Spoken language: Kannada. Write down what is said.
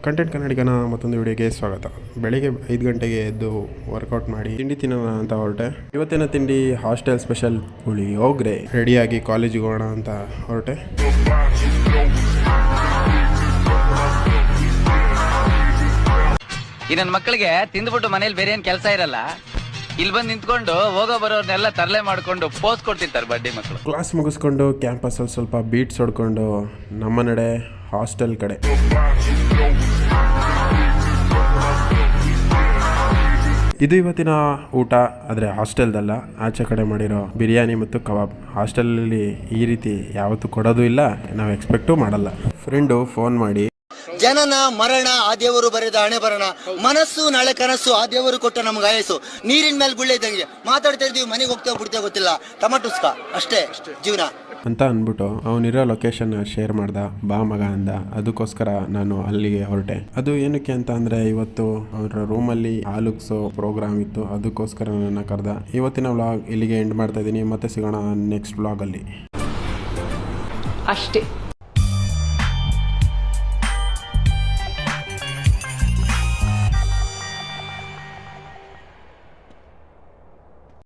ಕಂಟೆಂಟ್ ಕನ್ನಡಿಗನ ಮತ್ತೊಂದು ವಿಡಿಯೋಗೆ ಸ್ವಾಗತ. ಬೆಳಿಗ್ಗೆ 5 ಗಂಟೆಗೆ ಎದ್ದು ವರ್ಕೌಟ್ ಮಾಡಿ ತಿಂಡಿ ತಿನ್ನೋಣ ಅಂತ ಹೊರಟೆ. ಇವತ್ತಿನ ತಿಂಡಿ ಹಾಸ್ಟೆಲ್ ಸ್ಪೆಷಲ್ ಪುಳಿಯೋಗರೆ. ರೆಡಿಯಾಗಿ ಕಾಲೇಜಿಗೆ ಹೋಗೋಣ ಅಂತ ಹೊರಟೆ. ಈ ನನ್ನ ಮಕ್ಕಳಿಗೆ ತಿಂದ್ಬಿಟ್ಟು ಮನೇಲಿ ಬೇರೆ ಏನ್ ಕೆಲಸ ಇರಲ್ಲ, ಇಲ್ಲಿ ಬಂದು ನಿಂತ್ಕೊಂಡು ಹೋಗೋ ಬರೋರ್ನೆಲ್ಲ ತರಲೆ ಮಾಡ್ಕೊಂಡು ಪೋಸ್ ಕೊಡ್ತಿರ್ತಾರೆ ಬಡ್ಡಿ ಮಕ್ಕಳು. ಕ್ಲಾಸ್ ಮುಗಿಸ್ಕೊಂಡು ಕ್ಯಾಂಪಸ್ಸಲ್ಲಿ ಸ್ವಲ್ಪ ಬೀಟ್ಸ್ ಹೊಡ್ಕೊಂಡು ನಮ್ಮ ನಡೆ ಹಾಸ್ಟೆಲ್ ಕಡೆ. ಇದು ಇವತ್ತಿನ ಊಟ. ಆದರೆ ಹಾಸ್ಟೆಲ್ದಲ್ಲ, ಆಚೆ ಕಡೆ ಮಾಡಿರೋ ಬಿರಿಯಾನಿ ಮತ್ತು ಕಬಾಬ್. ಹಾಸ್ಟೆಲಲ್ಲಿ ಈ ರೀತಿ ಯಾವತ್ತೂ ಕೊಡೋದು ಇಲ್ಲ, ನಾವು ಎಕ್ಸ್ಪೆಕ್ಟು ಮಾಡಲ್ಲ. ಫ್ರೆಂಡು ಫೋನ್ ಮಾಡಿ, ಜನನ ಮರಣ ಆ ದೇವರು ಬರೆದ ಹಣೆ ಬರೋಣ, ಮನಸ್ಸು ನಾಳೆ ಕನಸು ಆ ದೇವರು ಕೊಟ್ಟ ನಮ್ಗೆ ಆಯಸ್ಸು, ನೀರಿನ ಮೇಲೆ ಗುಳ್ಳೆ ಇದ್ದಂಗೆ ಮಾತಾಡ್ತಾ ಇದ್ದೀವಿ, ಮನೆಗೆ ಹೋಗ್ತಾ ಬಿಡ್ತಾ ಗೊತ್ತಿಲ್ಲ, ಟಮಾಟುಸ್ಕ ಅಷ್ಟೇ ಜೀವನ ಅಂತ ಅಂದ್ಬಿಟ್ಟು ಅವನಿರೋ ಲೊಕೇಶನ್ ಶೇರ್ ಮಾಡ್ದ. ಬಾ ಮಗ ಅಂದ. ಅದಕ್ಕೋಸ್ಕರ ನಾನು ಅಲ್ಲಿಗೆ ಹೊರಟೆ. ಅದು ಏನಕ್ಕೆ ಅಂತ ಅಂದರೆ, ಇವತ್ತು ಅವರ ರೂಮಲ್ಲಿ ಹಾಲುಗ್ಸೋ ಪ್ರೋಗ್ರಾಮ್ ಇತ್ತು, ಅದಕ್ಕೋಸ್ಕರ ನನ್ನ ಕರೆದ. ಇವತ್ತಿನ ವ್ಲಾಗ್ ಇಲ್ಲಿಗೆ ಎಂಡ್ ಮಾಡ್ತಾ ಇದ್ದೀನಿ. ಮತ್ತೆ ಸಿಗೋಣ ನೆಕ್ಸ್ಟ್ ವ್ಲಾಗಲ್ಲಿ ಅಷ್ಟೇ.